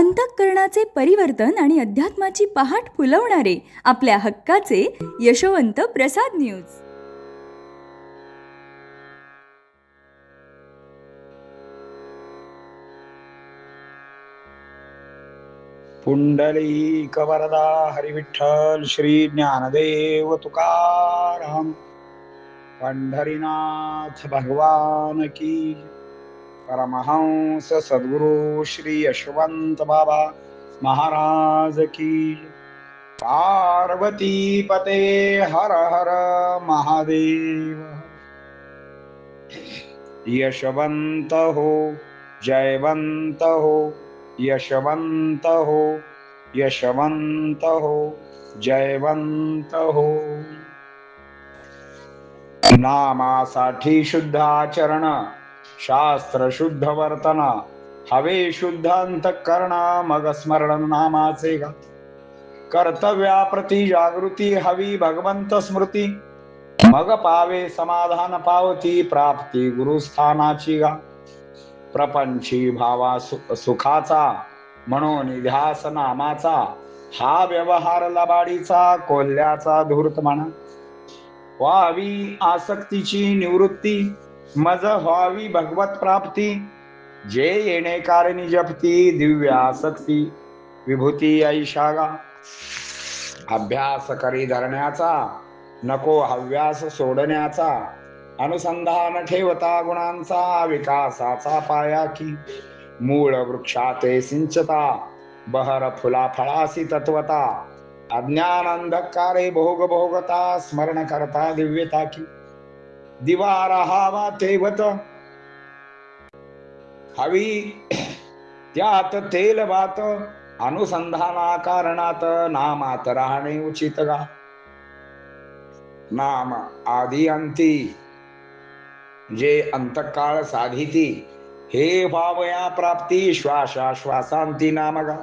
अंतःकरणाचे परिवर्तन आणि अध्यात्माची पहाट फुलवणारे आपल्या हक्काचे यशवंत प्रसाद न्यूज. पुंडलिक वरदा हरिविठ्ठल श्री ज्ञानदेव तुकाराम. पंढरीनाथ भगवान की. परमहंस सद्गुरु श्री यशवंत बाबा महाराज की. पार्वती पते हर हर महादेव. यशवंत हो, जयवंत हो, यशवंत हो, यशवंत हो, जयवंत हो. नामासाठी शुद्ध आचरण, शास्त्र शुद्ध वर्तन, हवे शुद्ध अंतःकरण, मग स्मरण नामाचे गा. कर्तव्याप्रती जागृती हवी भगवंत स्मृती, मग पावे समाधान पावती प्राप्ती गुरुस्थानाची गा. प्रपंची भावा सुखाचा म्हणून ध्यास नामाचा, हा व्यवहार लबाडीचा कोल्ह्याचा धूर्त म्हणा. व्हावी आसक्तीची निवृत्ती, मज व्हावी भगवत प्राप्ती, जे येणे कारणी जपती दिव्य आसक्ती विभूती ऐशागा. अभ्यास करी धरण्याचा, नको हव्यास सोडण्याचा, अनुसंधान ठेवता गुणांचा विकासाचा पाया की. मूळ वृक्षाते सिंचता, बहर फुला फळासी तत्वता, अज्ञान अंधकारे भोग भोगता, स्मरण करता दिव्यता की. दिवा राहावा तेवत हवी त्यात तेल बात, अनुसंधाना कारणात नामात राहणे उचित गा. नाम आदि अंती, जे अंतकाळ साधिती, हे भावया प्राप्ती श्वासा श्वासांती नामगा.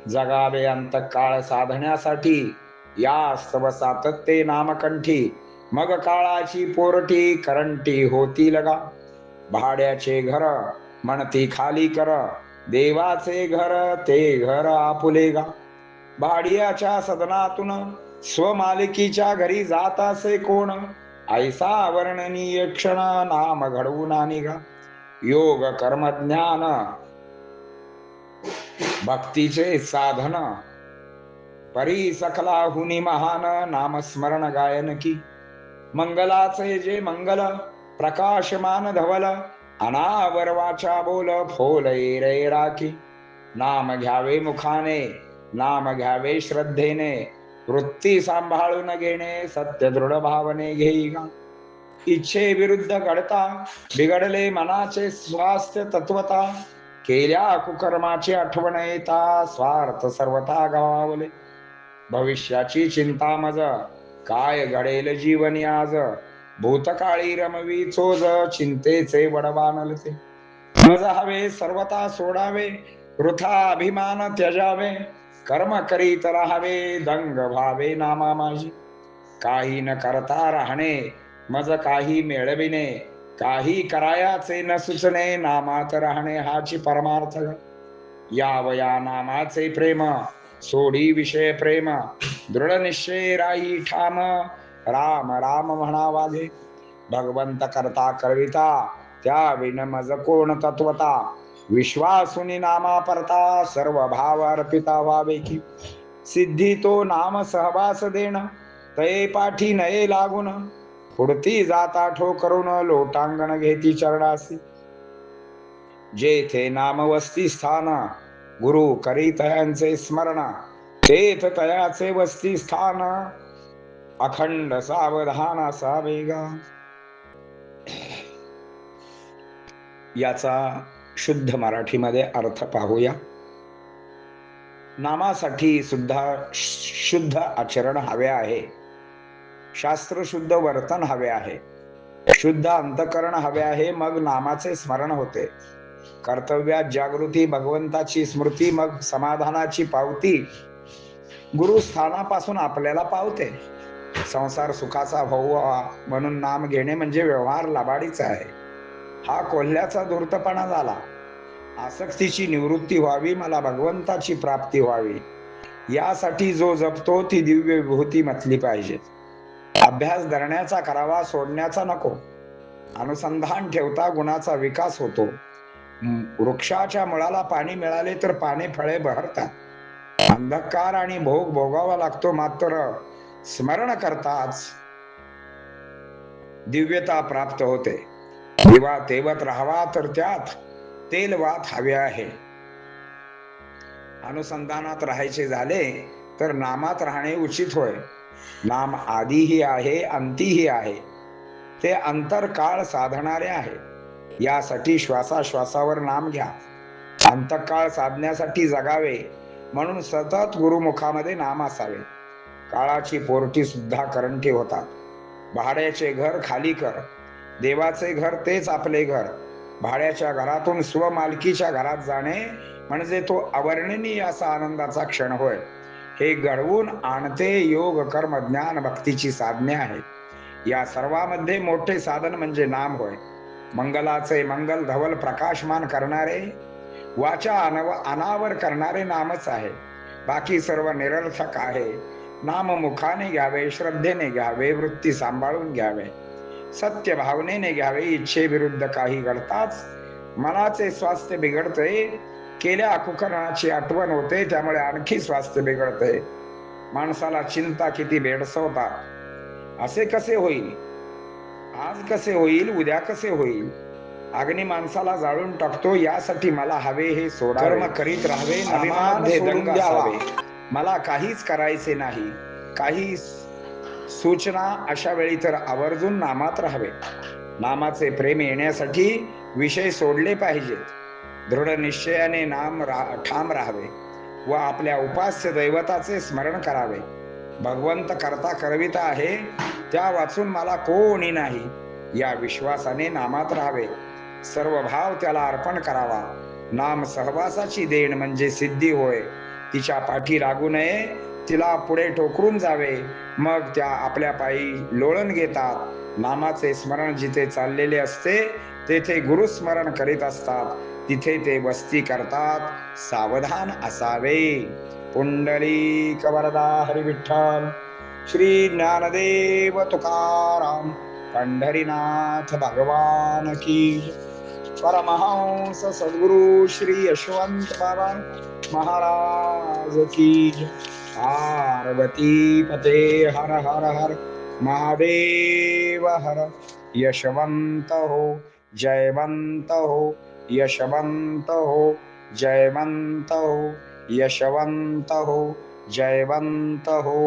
जगावे अंतकाळ साधण्यासाठी, यास्तव सातत्ये नामकंठी, मग काळाची पोरटी करंटी होती लगा. भाड्याचे घर म्हणती खाली कर, देवाचे घर ते घर आपुले गा. भाड्याच्या सदनातून स्वमालकीच्या घरी जात असे कोण, ऐसा वर्णनीय क्षण नाम घडवून निघा. योग कर्म ज्ञान भक्तीचे साधन, परी सकला हुनी महान, नामस्मरण गायन की. मंगलाचे जे मंगल प्रकाशमान धवल, अनावर वाचा बोल फोल रे राखी. नाम घ्यावे मुखाने, नाम घ्यावे श्रद्धेने, वृत्ती सांभाळून घेणे सत्य दृढ भावने घेईगा. इच्छे विरुद्ध घडता बिघडले मनाचे स्वास्थ्य तत्वता, केल्या कुकर्माची आठवण येता स्वार्थ सर्वता गमावले. भविष्याची चिंता मज, काय घडेल जीवनी आज, भूतकाळी रमवी चोज, चिंतेचे वड बांधलते. मज हवे सर्वता सोडावे, वृथा अभिमान त्यजावे, कर्म करीत राहावे दंग भावे नामा माझी. काही न करता राहणे, मज काही मिळविणे, काही करायाचे न सुचणे, नामात राहणे हाची परमार्थ. यावया नामाचे प्रेम, सोडी विषय प्रेम, दृढ निश्चय राही ठाम, राम राम म्हणा वागे. भगवंत करता करविता, त्या विन मज कोण तत्वता, विश्वासुनी नामा परता, सर्व भाव अर्पिता व्हावे की. सिद्धी तो नाम सहवास देण, तये पाठी नये लागून, पुढती जाता ठोकरून लोटांगण घेती चरणासी. जेथे नाम वस्ती स्थान, गुरु करी तयांचे स्मरण, तेथ तयाचे वस्ती स्थान, अखंड सावधान असावे गा. याचा शुद्ध मराठीमध्ये अर्थ पाहूया. नामासाठी सुद्धा शुद्ध आचरण हवे आहे, शास्त्र शुद्ध वर्तन हवे आहे, शुद्ध अंतःकरण हवे आहे, मग नामाचे स्मरण होते. कर्तव्यात जागृती, भगवंताची स्मृती, मग समाधानाची पावती गुरुस्थानापासून आपल्याला पावते. संसार सुखाचा व्हावा म्हणून नाम घेणे म्हणजे व्यवहार लबाडीचा आहे. हा कोल्ह्याचा धूर्तपणा झाला. आसक्तीची निवृत्ती व्हावी, मला भगवंताची प्राप्ती व्हावी, यासाठी जो जपतो ती दिव्य विभूती म्हटली पाहिजे. अभ्यास धरण्याचा करावा, सोडण्याचा नको. अनुसंधान ठेवता गुणाचा विकास होतो. वृक्षाच्या मुळाला पाणी मिळाले तर पाने फळे बहरतात. अंधकार आणि भोग भोगावा लागतो, मात्र स्मरण करताच दिव्यता प्राप्त होते. दिवा तेवत राहावा तर त्यात तेल वात हवे आहे. अनुसंधानात राहायचे झाले तर नामात राहणे उचित होय. नाम आदिही आहे, अंतीही आहे. ते अंतरकाळ साधणारे आहे. यासाठी श्वासाश्वासावर नाम घ्या. अंतकाळ साधण्यासाठी जगावे, म्हणून सतत गुरुमुखामध्ये नाम असावे. काळाची पोरटी सुद्धा करंटी होतात. भाड्याचे घर खाली कर, देवाचे घर तेच आपले घर. भाड्याच्या घरातून स्वमालकीच्या घरात जाणे म्हणजे तो अवर्णनीय असा आनंदाचा क्षण होय. हे घडवून आणते योग कर्म ज्ञान भक्तीची साधने आहेत. या सर्वामध्ये मोठे साधन म्हणजे नाम होय. मंगलाचे मंगल धवल प्रकाशमान करणारे, वाचा अनावर करणारे नामच आहे. बाकी सर्व निरर्थक आहे. नाम मुखाने घ्यावे, श्रद्धेने घ्यावे, वृत्ती सांभाळून घ्यावे, सत्य भावनेने घ्यावे. इच्छेविरुद्ध काही घडताच मनाचे स्वास्थ्य बिघडते. केल्या कुकरणाची आठवण होते, त्यामुळे आणखी स्वास्थ्य बिघडते. माणसाला चिंता किती भेडसवतात. असे कसे होईल, आज कसे होईल, उद्या कसे होईल. अग्नी माणसाला जाळून टाकतो. यासाठी मला हवे हे सोडा, कर्म करीत राहावे, नामामध्ये दंग असावे. मला काहीच करायचे नाही, काही सूचना अशा वेळी तर आवर्जून नामात राहावे. नामाचे प्रेम येण्यासाठी विषय सोडले पाहिजेत. दृढ निश्चयाने ठाम राहावे व आपल्या उपास्य दैवताचे स्मरण करावे. भगवंत करता करविता आहे, त्या वाचून मला कोणी नाही, या विश्वासाने नामात राहावे. सर्व भाव त्याला अर्पण करावा. नाम सहवासाची देण म्हणजे सिद्धी होय. तिच्या पाठी लागू नये, तिला पुढे ठोकरून जावे, मग त्या आपल्या पायी लोळण घेतात. नामाचे स्मरण जिथे चाललेले असते तेथे गुरुस्मरण करीत असतात, तिथे ते वस्ती करतात. सावधान असावे. पुंडलिक वरदा हरी विठ्ठल. श्री ज्ञानदेव तुकाराम पंढरीनाथ भगवान की. परमहंस सद्गुरु श्री यशवंत बाबा महाराज की. पार्वती पते हर हर हर महादेव हर. यशवंत हो, जयवंत हो, यशवंत हो, जयवंत हो, यशवंत हो, जयवंत हो.